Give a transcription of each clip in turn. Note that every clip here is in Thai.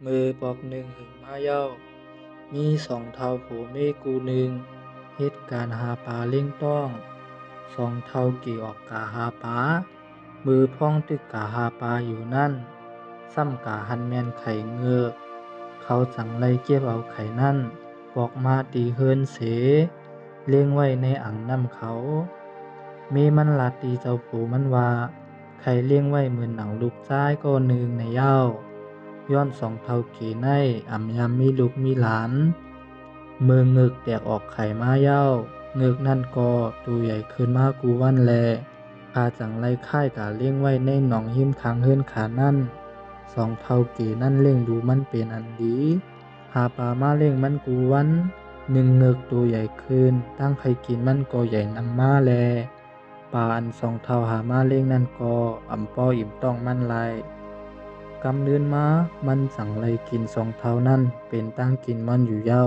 มือปอกหนึ่งหึงมาเย้ามีสองเท่าโผเมกูหนึ่งเหตุการณ์หาปลาเล่งต้องสองเท่ากี่ออกกาหาปลามือพ้องตึกกาหาปลาอยู่นั่นซ้ำกาหันแมนไข่เงือกเขาจังไล่เก็บเอาไข่นั่นปอกมาตีเฮินเสเลี้ยงไว้ในอ่างน้ำเขาเมมันลาตีเจ้าผูมันว่าไข่เลี้ยงไว้เหมือนหนังลูกจ้ายก็หนึ่งในเย้าย้อนสองเท่าเกในอ่ำยำมีลูกมีหลานเมืองเงึกแตกออกไข่มาเย้าเงึกนั่นก็ตัวใหญ่ขึ้นมากูวันแลพาจังไล่ค่ายกาเลี้ยงไว้ในหนองหิมค้างเฮิรนขานั่นสองเท่าเกนั่นเล่งดูมันเป็นอันดีหาปลามาเล่งมันกูวันหนึ่งเงึกตัวใหญ่ขึ้นตั้งใครกินมันก็ใหญ่นำมาแลปลาอันสองเท่าหามาเล่งนั่นก็อ่ำป้ออิ่มต้องมันไลกำเดือนมามันสั่งไล่กินสองเท่านั่นเป็นตั้งกินมันอยู่เย้า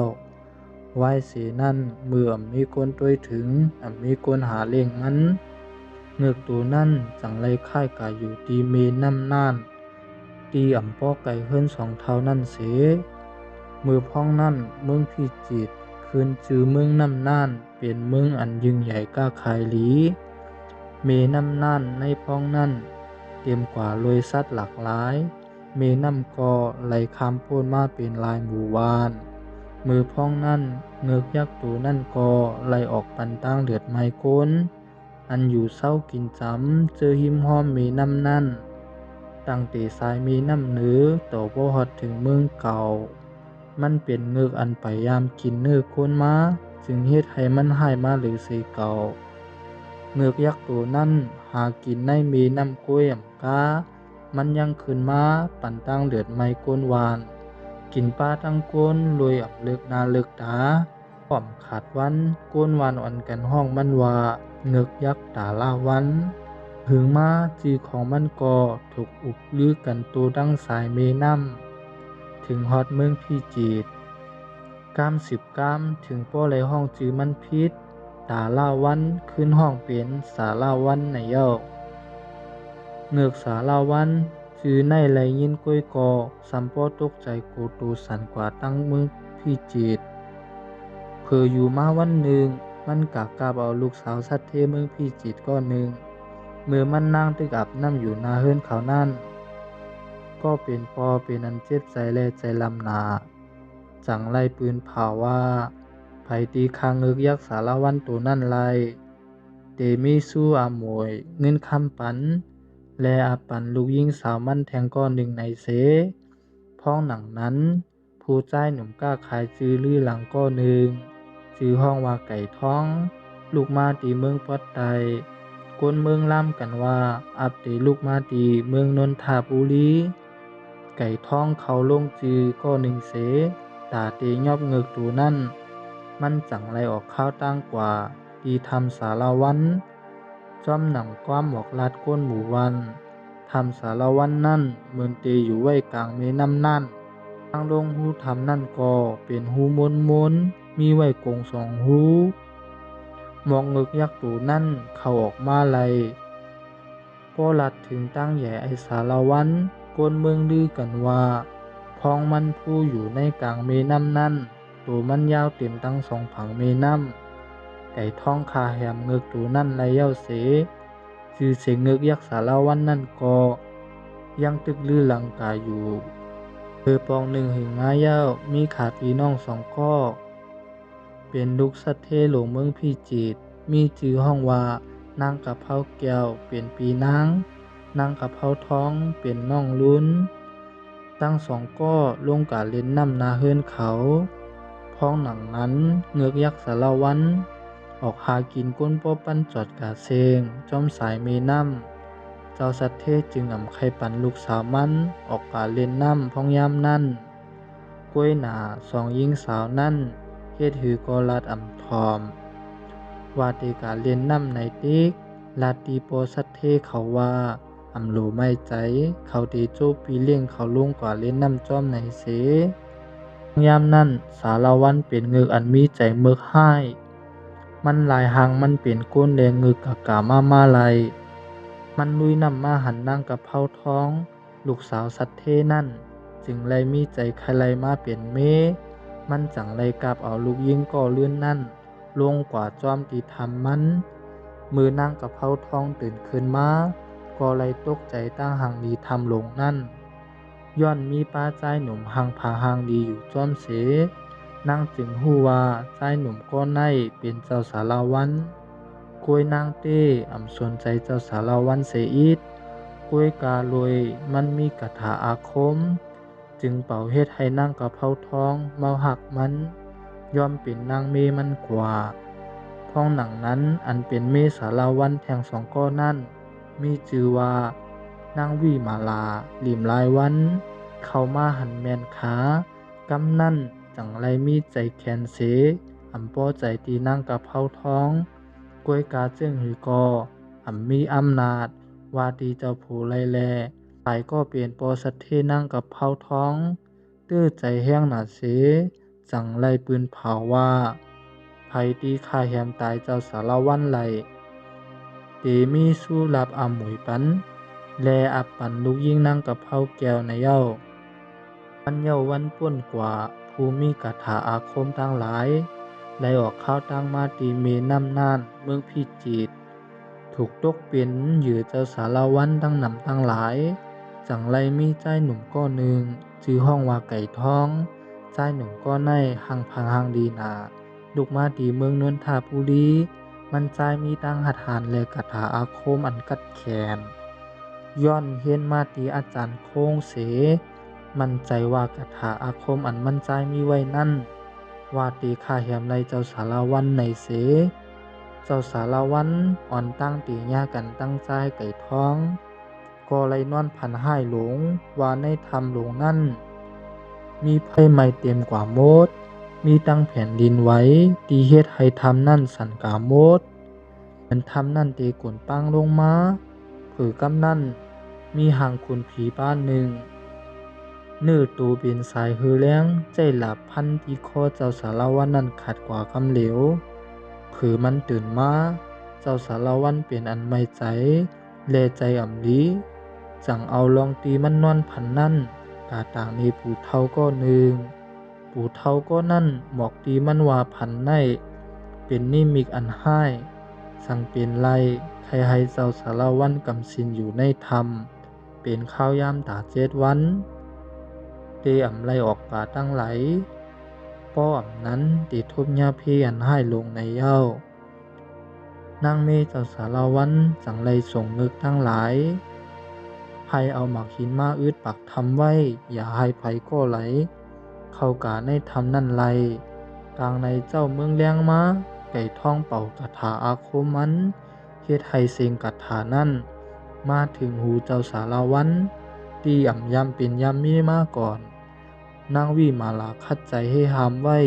ไหวเสีนั่นเมื่อมีคนด้วยถึงมีคนหาเล่งมันเงือกตัวนั่นจังไล่ค่ายกายอยู่ตีเมน้ำน่านตีป้อไก่เฮิรนสองเท่านั่นเสมือพ้องนั่นเมืองพิจิตรคืนจือเมืองน้ำน่านเป็นเมืองอันยิ่งใหญ่ก้าขายหลีเมน้ำน่านในพ้องนั่นเต็มกว่าลอยสัตว์หลากหลายเมน้ำก็ไหลข้ามโพ้นมาเป็นลายหมู่บ้านมือพ้องนั่นเงือกยักษ์ตัวนั่นก็ไหลออกปันตั้งเดือดไม้ก้นอันอยู่เศร้ากินจำเจอหิมห้อมเมน้ำนั่นตั้งแต่สายเมน้ำเหนือต่อบ่ฮอดถึงเมืองเก่ามันเป็นเงือกอันไปยามกินเนื้อคนมาจึงเฮ็ดให้มันหายมาหรือเสเก่าเงือกยักษ์ตัวนั้นหากินในเมน้ำก้วยกามันยังขึ้นมาปั่นตั้งเดือดไม้ก้นวานกินปลาตั้งก้นรวยเลิกนาเลิกตาพร้อมขาดวันก้นวานอ่อนกันห้องมันว่าเงือกยักษ์ตาลาวันหึงมาจีของมันก็ถูกอุบลือกันตัวดังสายเมน้ำถึงฮอดเมืองพิจิตรก้ามสิบก้ามถึงป้อไหลห้องจือมันพิษตาลาวันขึ้นห้องเป็นสาลาวันในเย้าเงือกสาลาวันจือในไหลยินก้อยกอสัมป้อตกใจโกตูสันกว่าตั้งเมืองพิจิตรเพออยู่มาวันหนึ่งมันกากาบเอาลูกสาวสัตเทเมืองพิจิตรก้อนหนึ่งเมื่อมันนั่งตึกอาบน้ำอยู่นาเฮิรนเขานั่นก็เป็นปอเป็นอันเจ็บใจและใจลำหนาจังไล่ปืนเผาว่าไผตีคางเงือกยักษ์สารวันตัวนั่นไล่เตมีสู้อาหมวยเงินคำปันและอาปันลูกยิงสาวมันแทงก้อนหนึ่งในเสพ้องหนังนั้นผู้ใจหนุ่มกล้าขายจื้อลือหลังก้อหนึ่งจื้อห้องว่าไก่ท้องลูกมาตีเมืองปอดไตคนเมืองล่ำกันว่าอับเตลูกมาตีเมืองนนทบุรีไก่ท้องเขาลงจือก้อหนึ่งเสตาเตยอบเงือกตัวนั่นมันจังไรออกข้าวตั้งกว่าตีทำสารวันจอมหนังความหมอกลาดก้นหมู่วันทำสารวันนั่นเหมือนเตอยู่ไว้กลางเมน้ำนั่นทางลงหูทำนั่นก็เป็นหูมนมนมีไว้กงสองหูมองเงือกยักษ์ตัวนั่นเข้าออกมาไลก็ลัดถึงตั้งใหญ่ไอสารวันก้นเมืองลือกันว่าพ้องมันผู้อยู่ในกลางเมน้ำนั่นตัวมันยาวเต็มตั้งสองผังเมน้ำไก่ท้องคาแหมเงือกตัวนั่นไรเย้าเสจือเสงเงือกยักษ์สารวันนั่นก็ยังตึกลือหลังกายอยู่ปองหนึ่งหึงมาเย้ามีขาดพี่น้องสองข้อเป็นลูกสัตเทหลวงเมืองพิจิตรมีจื่อห้องว่านางกะเพราแก้วเป็นปีนางกะเพราท้องเป็นน้องลุ้นตั้งสองก็ลงกาเล่นน้ำนาเฮิรนเขาพ้องหนังนั้นเงือกยักษ์สารวันออกหากินก้นป้อปั้นจอดกาเซงจอมสายเมน้ำเจ้าสัตเทจึงไข่ปันลูกสาวมันออกกาเล่นน้ำพ้องยามนั่นกล้วยหนาสองยิงสาวนั่นเฮ็ดหือกอลัดทอมว่าเตกาเล่นน้ำในติ๊กลาตีโปสัตเทเขาว่าโลไม่ใจเขาเตโจปีเลี้ยงเขาลงกว่าเล่นน้ำจอมในเสยามนั่นสารวันเป็นเงือกอันมีใจเมือกให้มันลายหางมันเป็นก้นแดงเงือกกะมาลายมันลุยน้ำมาหันนั่งกับเผาท้องลูกสาวสัตเทนั่น จึงไลมีใจใครไลมาเปลี่ยนเมมันจังไลกลับเอาลูกยิงก่อเลื่อนนั่นลงกว่าจอมตีทำมันมือนางกะเพราทองตื่นขึ้นมาก็ไลตกใจตั้งหังดีทำลงนั่นย้อนมีป้าใจหนุ่มหังผาหังดีอยู่จอมเสนางจึงฮู้ว่าใจหนุ่มก็ในเป็นเจ้าสารวันกล้วยนางเต้อำสนใจเจ้าสารวันเสียอีกกล้วยกาลวยมันมีคาถาอาคมจึงเป่าเฮ็ดให้นางกะเพราทองเมาหักมันยอมเป็นนางเมมันกว่าพ้องหนังนั้นอันเป็นเมสารวันแทงสองก้อนั่นมีชื่อว่านางวิมาลาลิมลายวันเข้ามาหันแมนขากำนั่นจังไรมีใจแคนเสอำป้อใจตีนางกะเพราทองกล้วยกาจึงหือกอมีอำนาจว่าตีเจ้าผู้ไลแลไปก็เปลี่ยนปอสัตเทนางกับเผาท้องตื้อใจแห้งหนาเสจังไล่ปืนเผาว่าไผตีฆ่าแหมตายเจ้าสารวันไหลเตมีสู้รับอาหมวยปันแลอับปันลูกยิ่งนั่งกับเผาแก้วในเย้าวันเย้าวันป่วนกว่าผู้มีคาถาอาคมทั้งหลายไล่ออกข้าวตั้งมาตีเมน้ำน่านเมืองพิจิตรถูกตกเป็นเหยื่อเจ้าสารวันทั้งนำทั้งหลายจังไรมีใจหนุ่มก้อนหนึ่งชื่อห้องว่าไก่ท้องใจหนุ่มก้อนในหังพังหังดีนาลูกมาดีเมืองนนทาบุรีมันใจมีตั้งหัดหานและคาถาอาคมอันกัดแขนย้อนเฮียนมาตีอาจารย์โค้งเสมันใจว่าคาถาอาคมอันมันใจมีไว้นั่นว่าตีข้าแหมในเจ้าสารวันในเสเจ้าสารวันอ่อนตั้งตีญากันตั้งใจไก่ท้องก็ไลนอนพันห้ายหลงว่าในธรรมหลงนั่นมีไพ่ไม่เต็มกว่าโมดมีตั้งแผ่นดินไว้ตีเฮ็ดให้ทำนั่นสันกาโมดมันทำนั่นตีกุนปังลงมาผือกำนั่นมีหางคุณผีบ้านหนึ่งนื้อตูเป็นสายฮือแล้งใจหลับพันที่คอเจ้าสารวันนั่นขัดกว่ากำเหลวผือมันตื่นมาเจ้าสารวันเป็นอันไม่ใจเลใจอ่ำลีจังเอาลองตีมันนอนพันนั่นกาต่างในปู่เท่าก็หนึ่งปู่เท่าก็นั่นหมอกตีมันว่าพันในเป็นนิมิกอันห้ายสั่งเป็นไรใครให้เจ้าสารวันกำสินอยู่ในธรรมเป็นข้าวยามตา7 วันเตอ่ำไรออกป่าตั้งไหลป้ออ่ำนั้นตีทุบยาเพียนให้ลงในเย้านางเมเจ้าสารวันจังไรส่งนึกทั้งหลายไผเอาหมักหินมาอึดปักทำไว้อย่าให้ไผก็ไหลเข้ากาในทำนั่นไรกลางในเจ้าเมืองเลี้ยงมาไก่ท่องเป่ากาถาอาคมมันเฮ็ดให้เสียงกาถานั่นมาถึงหูเจ้าสารวันตีอ่ำยำเป็นยำมีมาก่อนนางวิมาลาคัดใจให้หามไว้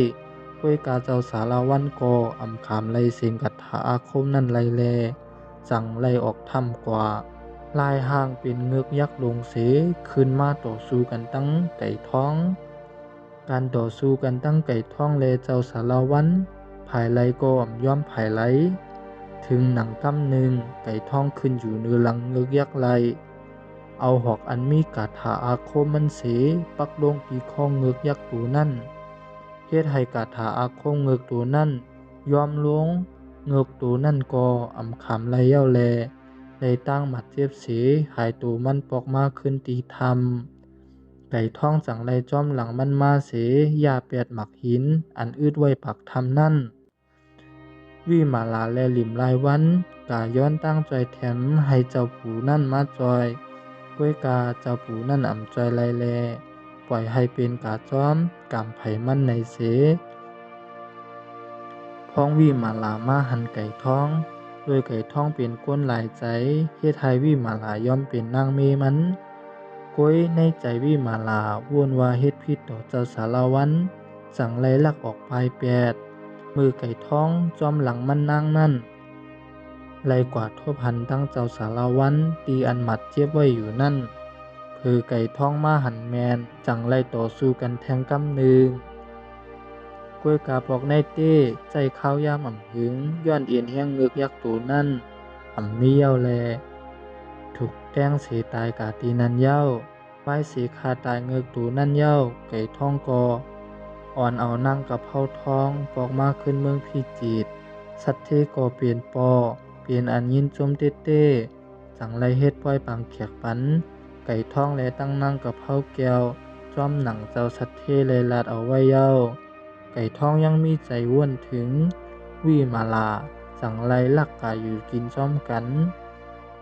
กล้วยกาเจ้าสารวันกออำขามไลเสียงกาถาอาคมนั่นไลแลจังไลออกถ้ำกว่าลายห่างเป็นเงือกยักษ์ลงเสขึ้นมาต่อสู้กันตั้งไก่ท้องการต่อสู้กันตั้งไก่ท้องและเจ้าสารวันภายไลก็ย่อมภายไลถึงหนังกำหนึ่งไก่ท้องขึ้นอยู่เนื้อหลังเงือกยักษ์ไลเอาหอกอันมีกาถาอาคมมันเสปักลงที่ข้องเงือกยักษ์ตัวนั่นเฮ็ดให้กาถาอาคมเงือกตัวนั่นยอมลงเงือกตัวนั่นก็อำขำไลเย้าแลได้ตั้งหมัดเจ็บเสหายตัวมันปอกมาขึ้นตีทำไก่ท้องจังไรจอมหลังมันมาเสยาเปียดหมักหินอันอืดไว้ปักทำนั่นวิมาลาและลิมลายวันกาย้อนตั้งจอยแถมให้เจ้าผูนั่นมาจอยกล้วยกาเจ้าผูนั่นอ่ำจอยไลแลปล่อยให้เป็นกาจ้อมกำไผ่มันในเสพ้องวิมาลามาหันไก่ท้องโดยไก่ท้องเป็นก้นหลายใจเฮ็ดให้วิมาลาย่อมเป็นนางเมมันก้อยในใจวิมาลาวนว่าเฮ็ดผิดต่อเจ้าสารวันสั่งไล่ลักออกปลายแปดมือไก่ท้องจอมหลังมันนางนั่นไล่กวาดทบหันตั้งเจ้าสารวันตีอันหมัดเจ็บไว้อยู่นั่นคือไก่ท้องมาหันแมนจังไล่ต่อสู้กันแทงกำหนึ่งกล้วยกาบอกในเต้ใจข้าวยามอ่ำหึงย้อนเอียนแห้งเงือกยักษ์ตัวนั่นอ่ำมีเย้าแลถูกแต้งเสตายกาตีนันเย้า ไม้สีขาตายเงือกตูนั่นเย้าไก่ท้องกออ่อนเอานั่งกับเผาท้องกอกมาขึ้นเมืองพิจิตรสัตว์เทก่อเปลี่ยนปอเปลี่ยนอันยินจมเต้เต้จังไรเฮ็ดป้อยปังเขียกปันไก่ท้องและตั้งนั่งกับเผาแก้วจ้อมหนังเจ้าสัตว์เทเลยลาดเอาไว้เย้าไก่ท้องยังมีใจว่วนถึงวิมาลาจังไรลักกาอยู่กินจ้อมกัน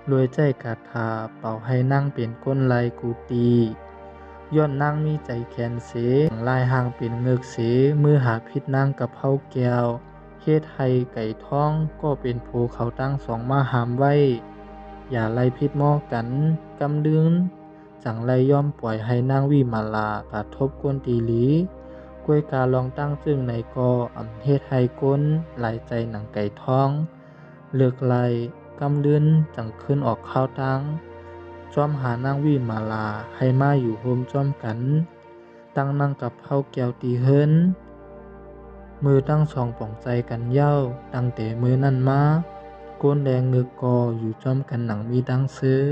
รวยใจกาถาเป่าให้นั่งเป็นก้นไหลกูตีย้อนนางมีใจแค้นเสลายห่างเป็นเงือกเสมือหาพิษนางกับเผาแก้วเฮ็ดให้ไก่ท้องก็เป็นโผเขาตั้งสองมาหามไว้อย่าไล่พิษหม้อกันกำลืนจังไรย่อมปล่อยให้นางวิมาลากระทบกวนตีหลีกล้วยกาลองตั้งจึงในกออำเฮ็ดให้ก้นหลายใจหนังไก่ท้องเลือกไล่กำลืนจังขึ้นออกข้าวตั้งจ้อมหานางวิมาลาให้มาอยู่โฮมจ้อมกันตั้งนั่งกับเผาแก้วตีเฮิรนมือตั้งสองป่องใจกันเย้าตั้งแต่มือนั่นมาก้นแดงเงือกกออยู่จ้อมกันหนังมีดังซื้อ